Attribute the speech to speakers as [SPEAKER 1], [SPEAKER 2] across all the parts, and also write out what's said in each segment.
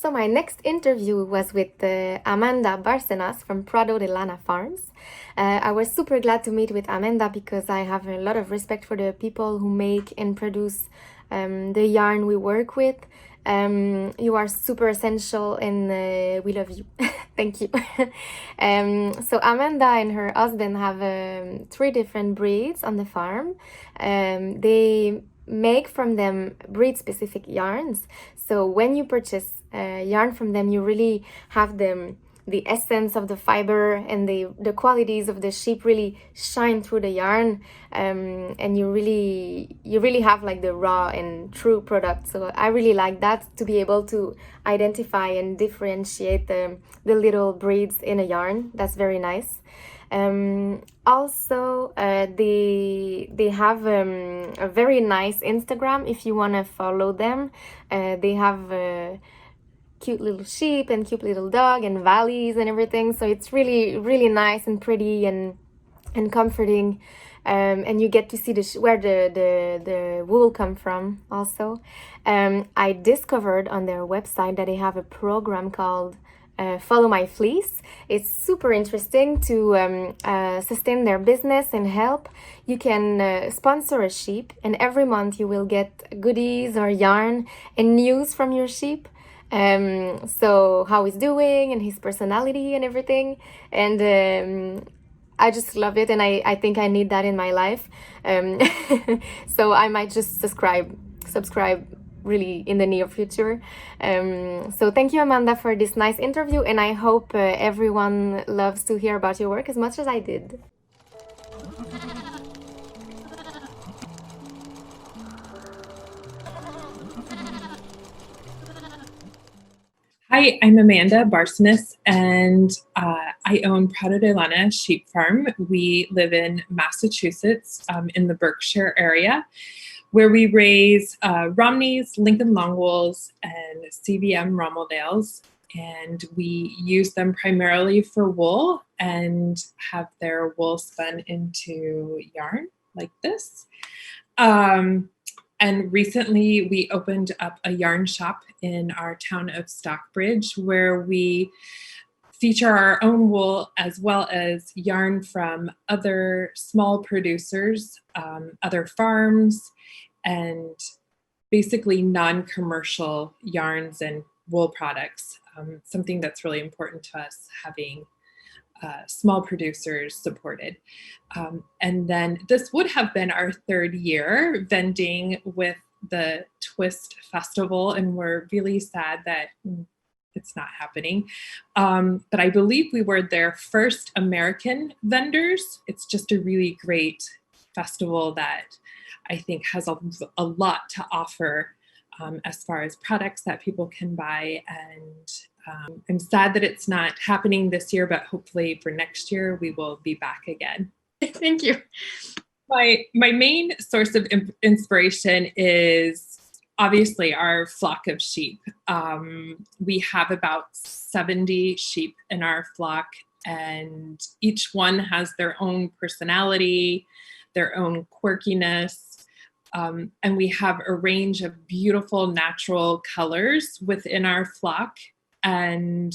[SPEAKER 1] So my next interview was with Amanda Barcenas from PRADO de Lana farms. I was super glad to meet with Amanda because I have a lot of respect for the people who make and produce the yarn we work with. You are super essential and we love you. Thank you. So Amanda and her husband have 3 different breeds on the farm. They make from them breed specific yarns. So when you purchase yarn from them, you really have the essence of the fiber and the qualities of the sheep really shine through the yarn, and you really have like the raw and true product. So I really like that, to be able to identify and differentiate the little breeds in a yarn. That's very nice. Also, they have a very nice Instagram if you want to follow them. They have cute little sheep and cute little dog and valleys and everything, so it's really nice and pretty and comforting, and you get to see where the wool come from also. I discovered on their website that they have a program called Follow My Fleece. It's super interesting to sustain their business and help. You can sponsor a sheep, and every month you will get goodies or yarn and news from your sheep. So how he's doing and his personality and everything. And I just love it, and I think I need that in my life. So I might just subscribe really in the near future. So thank you, Amanda, for this nice interview, and I hope everyone loves to hear about your work as much as I did.
[SPEAKER 2] Hi, I'm Amanda Barcenas, and I own PRADO De LANA sheep farm. We live in Massachusetts, in the Berkshire area, where we raise Romneys, Lincoln Longwools, and CVM Romaldales, and we use them primarily for wool and have their wool spun into yarn like this. And recently we opened up a yarn shop in our town of Stockbridge, where we feature our own wool as well as yarn from other small producers, other farms, and basically non-commercial yarns and wool products. Something that's really important to us, having small producers supported. And then this would have been our 3rd year vending with the Twist Festival, and we're really sad that it's not happening. But I believe we were their first American vendors. It's just a really great festival that I think has a lot to offer as far as products that people can buy. And I'm sad that it's not happening this year, but hopefully for next year we will be back again.
[SPEAKER 1] Thank you.
[SPEAKER 2] My main source of inspiration is obviously our flock of sheep. We have about 70 sheep in our flock, and each one has their own personality, their own quirkiness. And we have a range of beautiful natural colors within our flock, and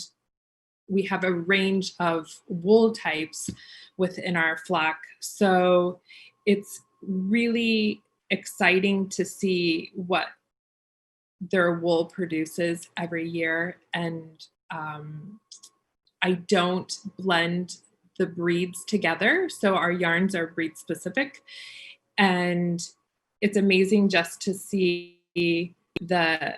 [SPEAKER 2] we have a range of wool types within our flock. So it's really exciting to see what their wool produces every year. And I don't blend the breeds together, so our yarns are breed specific. And it's amazing just to see the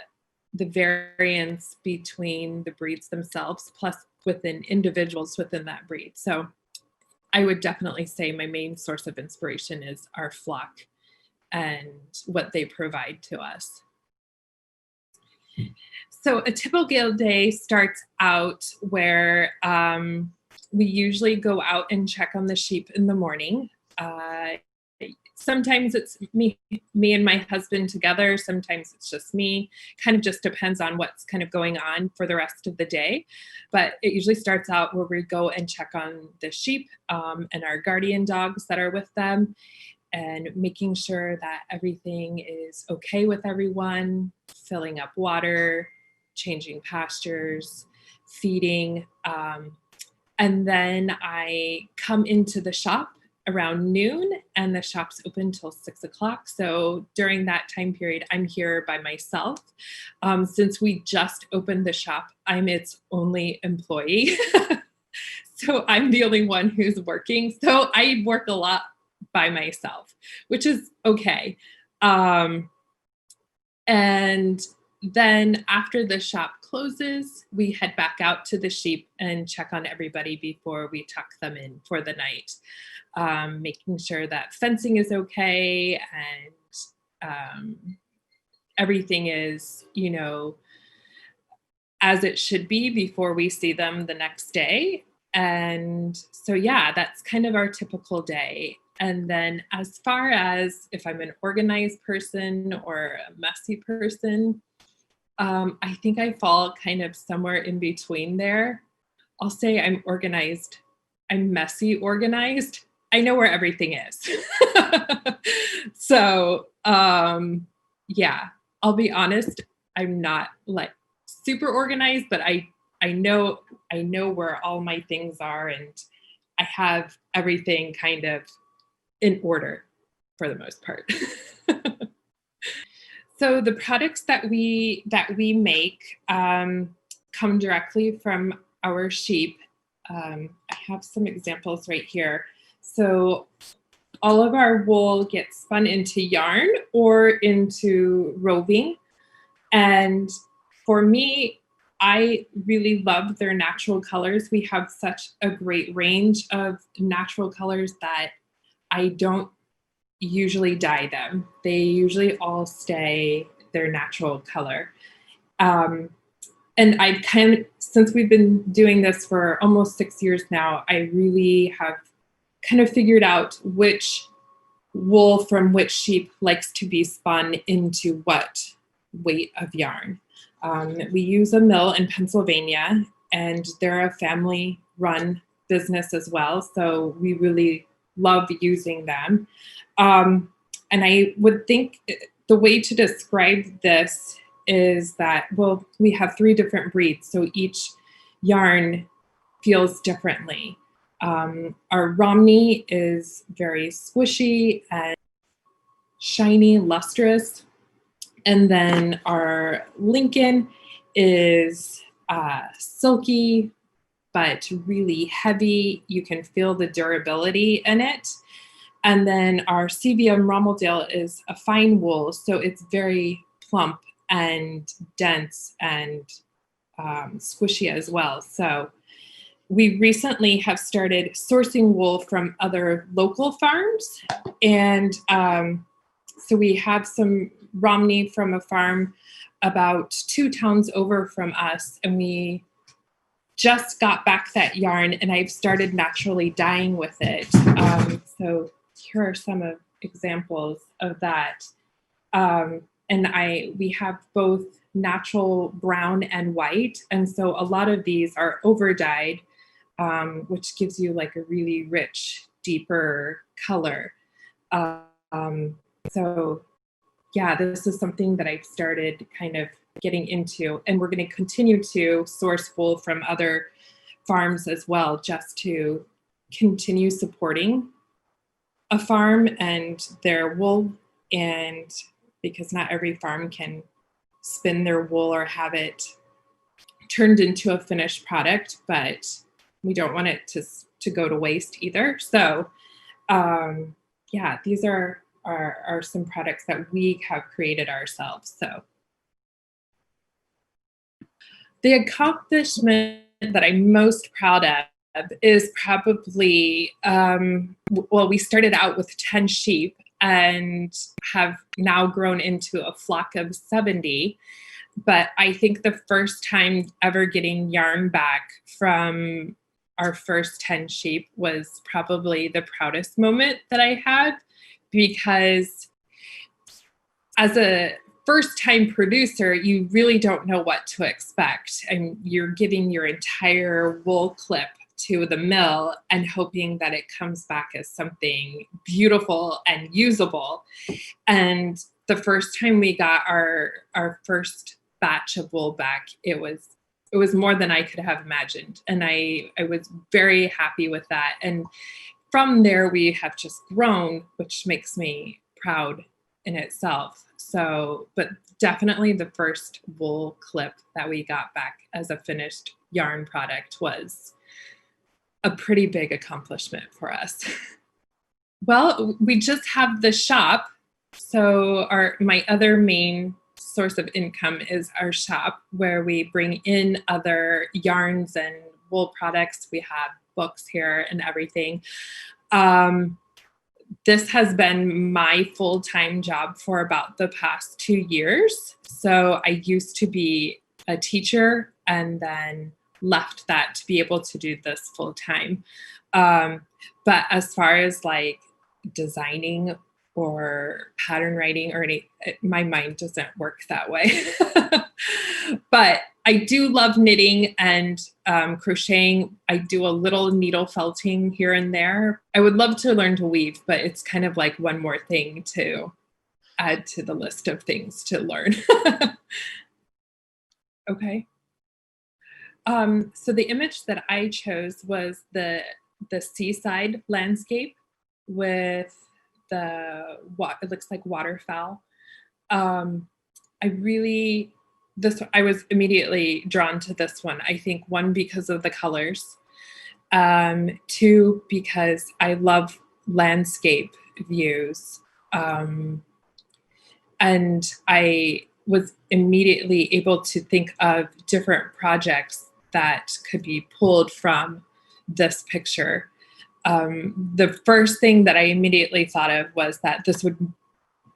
[SPEAKER 2] variance between the breeds themselves, plus within individuals within that breed. So I would definitely say my main source of inspiration is our flock and what they provide to us. So a typical day starts out where we usually go out and check on the sheep in the morning. Sometimes it's me and my husband together. Sometimes it's just me. Kind of just depends on what's kind of going on for the rest of the day. But it usually starts out where we go and check on the sheep and our guardian dogs that are with them, and making sure that everything is okay with everyone, filling up water, changing pastures, feeding. And then I come into the shop around noon, and the shop's open till 6 o'clock. So during that time period, I'm here by myself. Since we just opened the shop, I'm its only employee. So I'm the only one who's working. So I work a lot by myself, which is okay. And then after the shop closes, we head back out to the sheep and check on everybody before we tuck them in for the night, making sure that fencing is okay and everything is, you know, as it should be before we see them the next day. And so, yeah, that's kind of our typical day. And then as far as if I'm an organized person or a messy person, I think I fall kind of somewhere in between there. I'll say I'm organized. I'm messy organized. I know where everything is. So, yeah, I'll be honest. I'm not like super organized, but I know where all my things are, and I have everything kind of in order for the most part. So the products that we make come directly from our sheep. I have some examples right here. So all of our wool gets spun into yarn or into roving. And for me, I really love their natural colors. We have such a great range of natural colors that I don't usually dye them. They usually all stay their natural color. And I since we've been doing this for almost 6 years now, I really have kind of figured out which wool from which sheep likes to be spun into what weight of yarn. We use a mill in Pennsylvania, and they're a family-run business as well, so we really love using them. And I would think the way to describe this is that, well, we have 3 different breeds, so each yarn feels differently. Our Romney is very squishy and shiny, lustrous. And then our Lincoln is silky, but really heavy. You can feel the durability in it. And then our CVM Rommeldale is a fine wool, so it's very plump and dense and squishy as well. So we recently have started sourcing wool from other local farms. And so we have some Romney from a farm about 2 towns over from us, and we just got back that yarn, and I've started naturally dyeing with it. So here are some of examples of that. And we have both natural brown and white, and so a lot of these are over dyed, which gives you like a really rich, deeper color. So yeah, this is something that I've started kind of getting into, and we're going to continue to source wool from other farms as well, just to continue supporting a farm and their wool, and because not every farm can spin their wool or have it turned into a finished product, but we don't want it to go to waste either. So yeah, these are some products that we have created ourselves. So the accomplishment that I'm most proud of is probably, well, we started out with 10 sheep and have now grown into a flock of 70. But I think the first time ever getting yarn back from our first 10 sheep was probably the proudest moment that I had, because as a first-time producer, you really don't know what to expect. And you're giving your entire wool clip to the mill and hoping that it comes back as something beautiful and usable. And the first time we got our first batch of wool back, it was more than I could have imagined. And I was very happy with that. And from there, we have just grown, which makes me proud in itself. So, but definitely the first wool clip that we got back as a finished yarn product was a pretty big accomplishment for us. Well, we just have the shop. So my other main source of income is our shop, where we bring in other yarns and wool products. We have books here and everything. This has been my full-time job for about the past 2 years. So I used to be a teacher and then left that to be able to do this full-time. But as far as like designing or pattern writing or my mind doesn't work that way. But I do love knitting and crocheting. I do a little needle felting here and there. I would love to learn to weave, but it's kind of like one more thing to add to the list of things to learn. Okay. So the image that I chose was the seaside landscape with it looks like waterfowl. I was immediately drawn to this one. I think one, because of the colors. Two, because I love landscape views. And I was immediately able to think of different projects that could be pulled from this picture. The first thing that I immediately thought of was that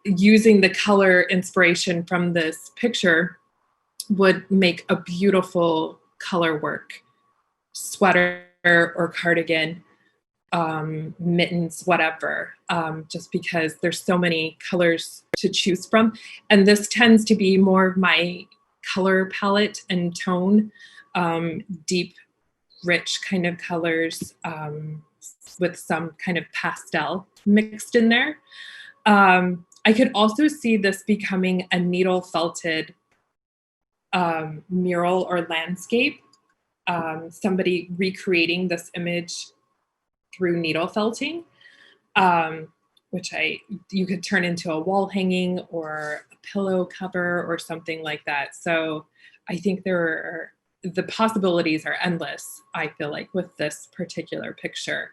[SPEAKER 2] using the color inspiration from this picture would make a beautiful color work sweater or cardigan, mittens, whatever, just because there's so many colors to choose from. And this tends to be more of my color palette and tone, deep, rich kind of colors, with some kind of pastel mixed in there. I could also see this becoming a needle felted mural or landscape. Somebody recreating this image through needle felting, which you could turn into a wall hanging or a pillow cover or something like that. So I think the possibilities are endless, I feel like, with this particular picture.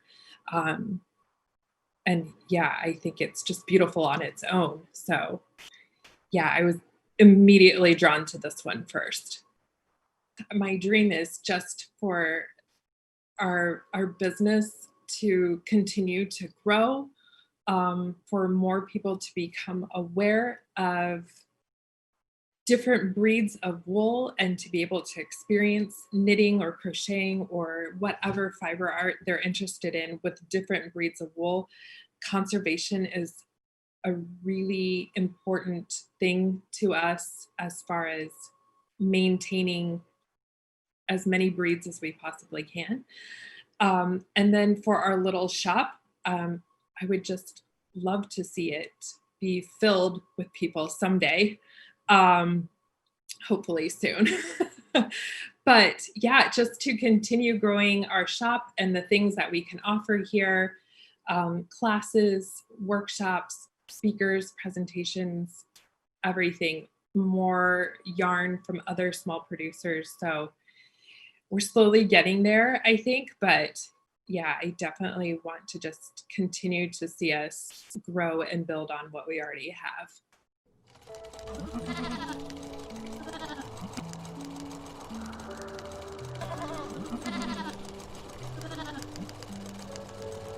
[SPEAKER 2] And yeah, I think it's just beautiful on its own. So yeah, I was immediately drawn to this one first. My dream is just for our business to continue to grow, for more people to become aware of different breeds of wool and to be able to experience knitting or crocheting or whatever fiber art they're interested in with different breeds of wool. Conservation is a really important thing to us as far as maintaining as many breeds as we possibly can. And then for our little shop, I would just love to see it be filled with people someday. Hopefully soon. But yeah, just to continue growing our shop and the things that we can offer here, classes, workshops, speakers, presentations, everything, more yarn from other small producers. So we're slowly getting there, I think, but yeah, I definitely want to just continue to see us grow and build on what we already have.